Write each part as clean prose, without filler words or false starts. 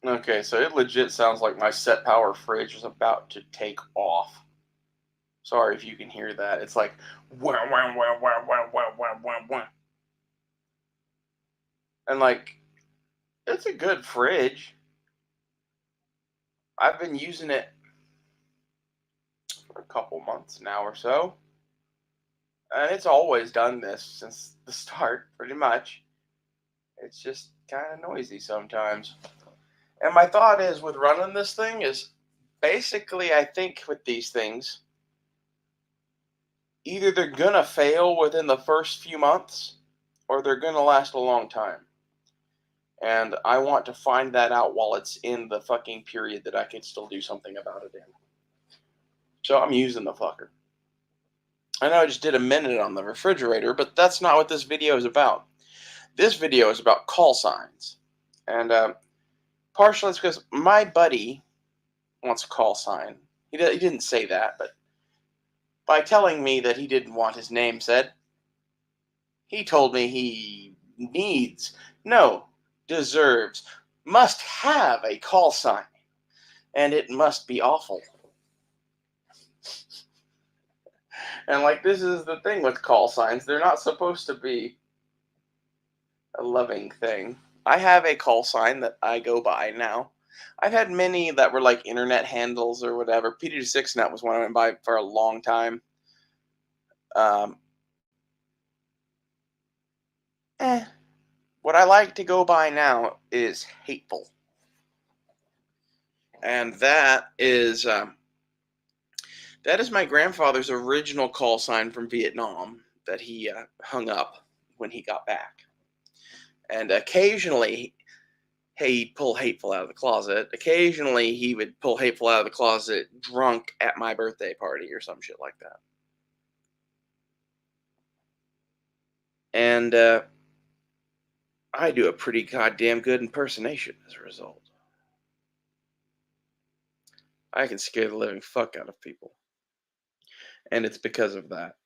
Okay, so it legit sounds like my set power fridge is about to take off. Sorry if you can hear that. It's like wah, wah, wah, wah, wah, wah, wah, wah, wah. And like it's a good fridge. I've been using it for a couple months now or so. And it's always done this since the start, pretty much. It's just kind of noisy sometimes. And my thought is with running this thing is basically, I think with these things, either they're gonna fail within the first few months or they're gonna last a long time. And I want to find that out while it's in the fucking period that I can still do something about it in. So I'm using the fucker. I know I just did a minute on the refrigerator, but that's not what this video is about. This video is about call signs. And partially it's because my buddy wants a call sign. He didn't say that, but by telling me that he didn't want his name said, he told me he needs, no, deserves, must have a call sign. And it must be awful. And like this is the thing with call signs, they're not supposed to be a loving thing. I have a call sign that I go by now. I've had many that were like internet handles or whatever. Peter6net was one I went by for a long time. Um, eh. What I like to go by now is hateful, and that is my grandfather's original call sign from Vietnam that he hung up when he got back. And occasionally, he'd pull hateful out of the closet. Occasionally, he would pull hateful out of the closet drunk at my birthday party or some shit like that. And I do a pretty goddamn good impersonation as a result. I can scare the living fuck out of people. And it's because of that.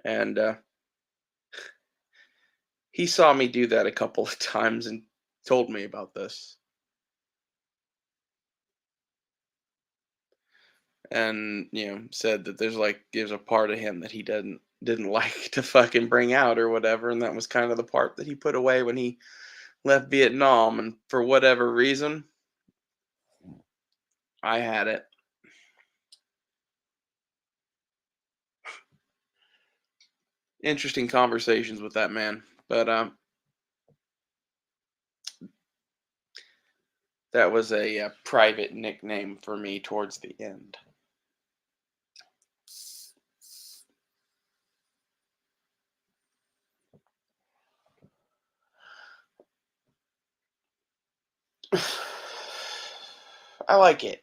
And he saw me do that a couple of times and told me about this. And said that there's a part of him that he didn't like to fucking bring out or whatever, and that was kind of the part that he put away when he left Vietnam, and for whatever reason I had it. Interesting conversations with that man, but that was a private nickname for me towards the end. I like it.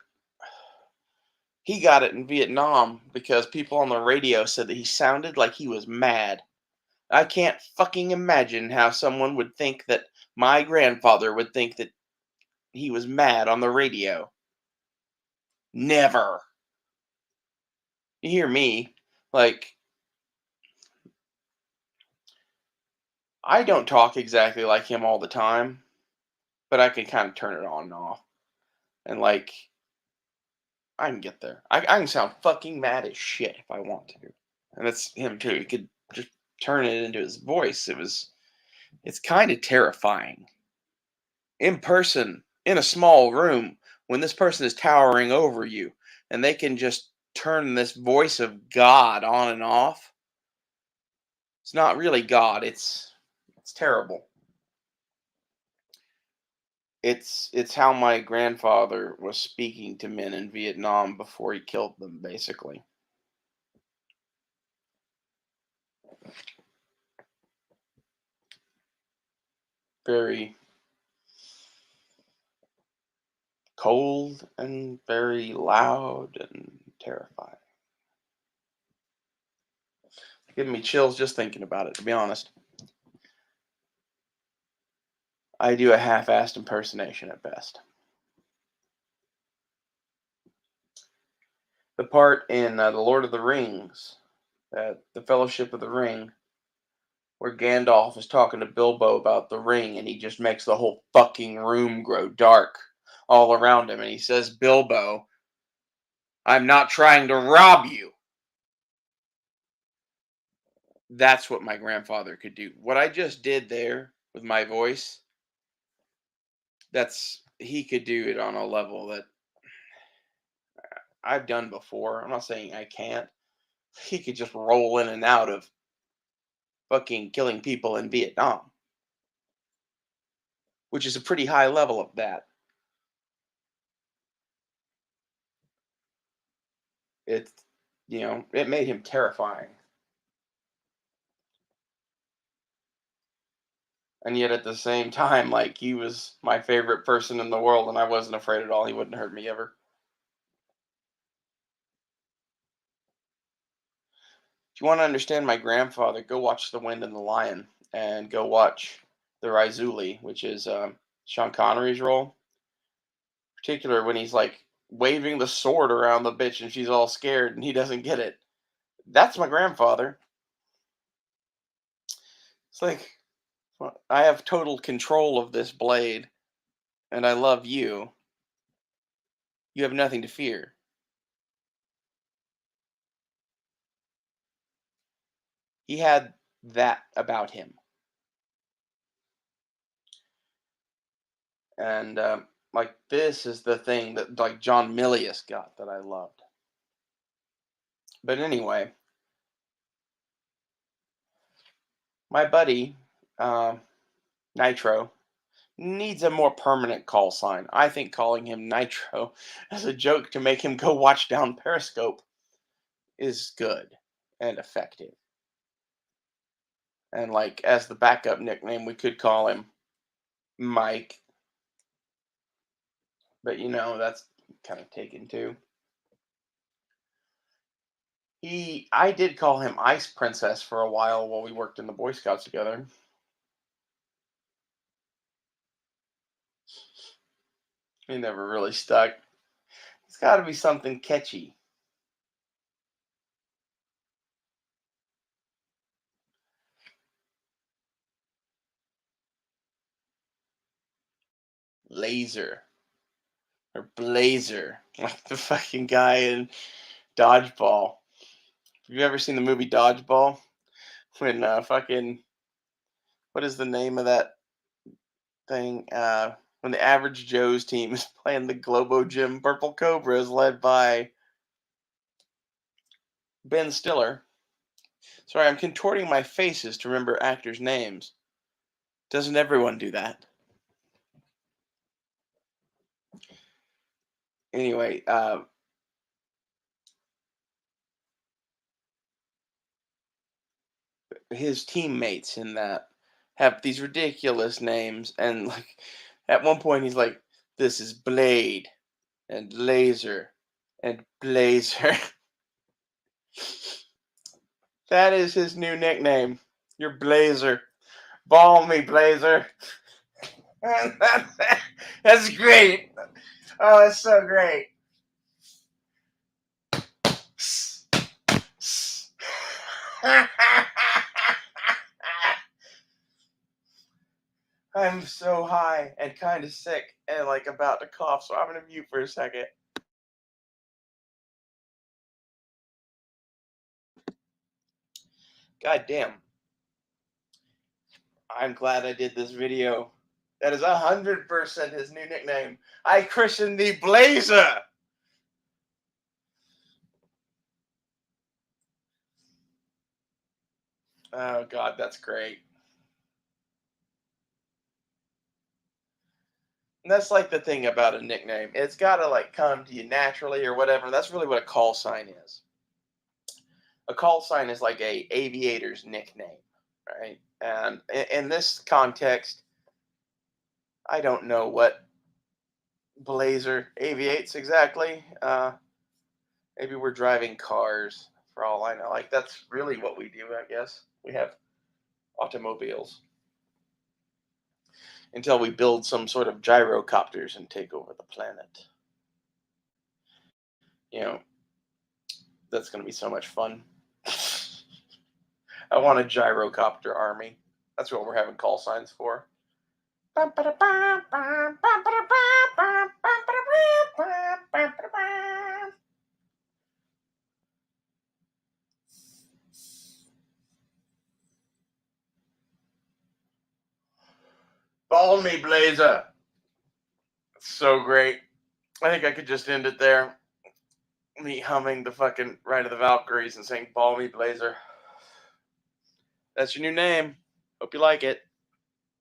He got it in Vietnam because people on the radio said that he sounded like he was mad. I can't fucking imagine how someone would think that my grandfather would think that he was mad on the radio. Never. You hear me? Like, I don't talk exactly like him all the time, but I can kind of turn it on and off. And, like, I can get there. I can sound fucking mad as shit if I want to. And that's him, too. He could just turn it into his voice. It's kind of terrifying. In person, in a small room, when this person is towering over you and they can just turn this voice of God on and off. It's not really God, it's terrible. It's how my grandfather was speaking to men in Vietnam before he killed them, basically. Very cold and very loud and terrifying. Giving me chills just thinking about it, to be honest. I do a half-assed impersonation at best. The part in The Lord of the Rings, the Fellowship of the Ring, where Gandalf is talking to Bilbo about the ring and he just makes the whole fucking room grow dark. all around him, and he says, "Bilbo, I'm not trying to rob you." That's what my grandfather could do. What I just did there with my voice, that's he could do it on a level that I've done before. I'm not saying I can't. He could just roll in and out of fucking killing people in Vietnam, which is a pretty high level of that. It's, it made him terrifying. And yet at the same time, like, he was my favorite person in the world and I wasn't afraid at all. He wouldn't hurt me ever. If you want to understand my grandfather, go watch The Wind and the Lion and go watch The Raizuli, which is Sean Connery's role. Particular when he's like waving the sword around the bitch and she's all scared and he doesn't get it. That's my grandfather. It's like, well, I have total control of this blade and I love you. You have nothing to fear. He had that about him. And like, this is the thing that like John Milius got that I loved. But anyway, my buddy Nitro needs a more permanent call sign. I think calling him Nitro as a joke to make him go watch down Periscope is good and effective. And like, as the backup nickname, we could call him Mike. But that's kind of taken too. I did call him Ice Princess for a while we worked in the Boy Scouts together. He never really stuck. It's got to be something catchy. Laser or Blazer, like the fucking guy in Dodgeball. Have you ever seen the movie Dodgeball? When fucking, what is the name of that thing? When the Average Joe's team is playing the Globo Gym Purple Cobras, led by Ben Stiller. Sorry, I'm contorting my faces to remember actors' names. Doesn't everyone do that? Anyway, his teammates in that have these ridiculous names, and like at one point he's like, "This is Blade and Laser and Blazer." That is his new nickname. You're Blazer. Ball me, Blazer. That's great. Oh, it's so great. I'm so high and kind of sick and like about to cough, so I'm gonna mute for a second. God damn. I'm glad I did this video. That is 100% his new nickname. I christened the Blazer. Oh God, that's great. And that's like the thing about a nickname. It's gotta like come to you naturally or whatever. That's really what a call sign is. A call sign is like a aviator's nickname, right? And in this context, I don't know what Blazer aviates exactly. Maybe we're driving cars for all I know. Like, that's really what we do, I guess. We have automobiles until we build some sort of gyrocopters and take over the planet. You know, that's going to be so much fun. I want a gyrocopter army. That's what we're having call signs for. Ball me, Blazer. So great. I think I could just end it there. Me humming the fucking Ride of the Valkyries and saying, Ball me, Blazer. That's your new name. Hope you like it.